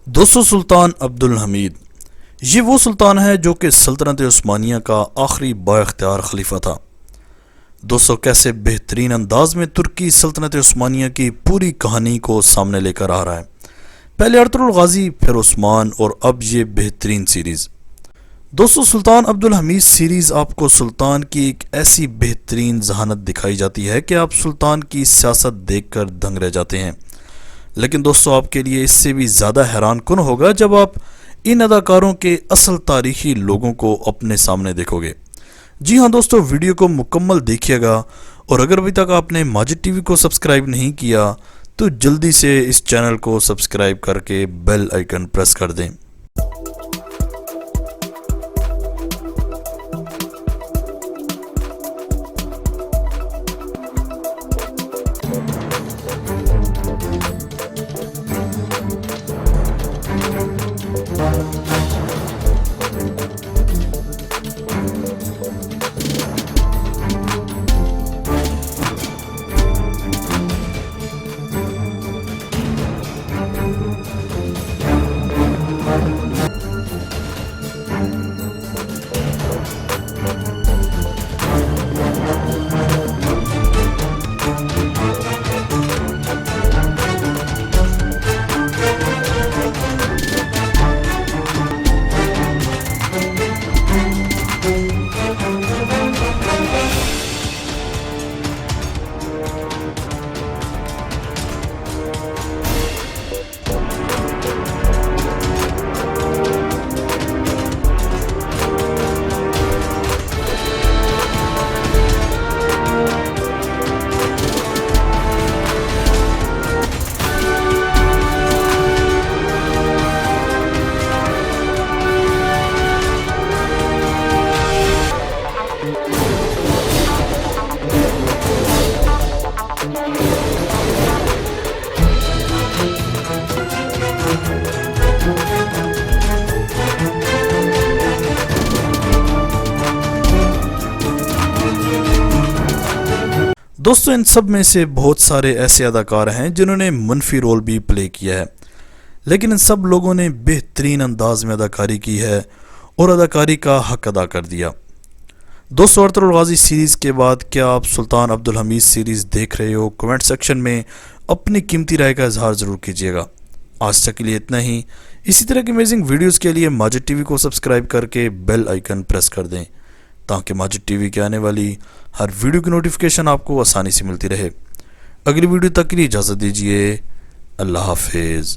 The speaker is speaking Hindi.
दोस्तों, सुल्तान अब्दुल हमीद ये वो सुल्तान है जो कि सल्तनत उस्मानिया का आखिरी बाइख्तियार खलीफा था। दोस्तों, कैसे बेहतरीन अंदाज में तुर्की सल्तनत उस्मानिया की पूरी कहानी को सामने लेकर आ रहा है। पहले अर्तुगरुल गाजी, फिर उस्मान और अब ये बेहतरीन सीरीज़। दोस्तों, सुल्तान अब्दुल हमीद सीरीज़ आपको सुल्तान की एक ऐसी बेहतरीन जहानत दिखाई जाती है कि आप सुल्तान की सियासत देखकर दंग रह जाते हैं। लेकिन दोस्तों, आपके लिए इससे भी ज़्यादा हैरान कुन होगा जब आप इन अदाकारों के असल तारीखी लोगों को अपने सामने देखोगे। जी हाँ दोस्तों, वीडियो को मुकम्मल देखिएगा और अगर अभी तक आपने माजिद टीवी को सब्सक्राइब नहीं किया तो जल्दी से इस चैनल को सब्सक्राइब करके बेल आइकन प्रेस कर दें। दोस्तों, इन सब में से बहुत सारे ऐसे अदाकार हैं जिन्होंने मनफी रोल भी प्ले किया है, लेकिन इन सब लोगों ने बेहतरीन अंदाज में अदाकारी की है और अदाकारी का हक अदा कर दिया। दोस्तों, अर्तुगरुल गाजी सीरीज़ के बाद क्या आप सुल्तान अब्दुल हमीद सीरीज़ देख रहे हो? कमेंट सेक्शन में अपनी कीमती राय का इजहार ज़रूर कीजिएगा। आज तक के लिए इतना ही। इसी तरह की अमेजिंग वीडियोज़ के लिए माजिद टीवी को सब्सक्राइब करके बेल आइकन प्रेस कर दें ताकि माजिद टीवी के आने वाली हर वीडियो की नोटिफिकेशन आपको आसानी से मिलती रहे। अगली वीडियो तक के लिए इजाज़त दीजिए। अल्लाह हाफिज़।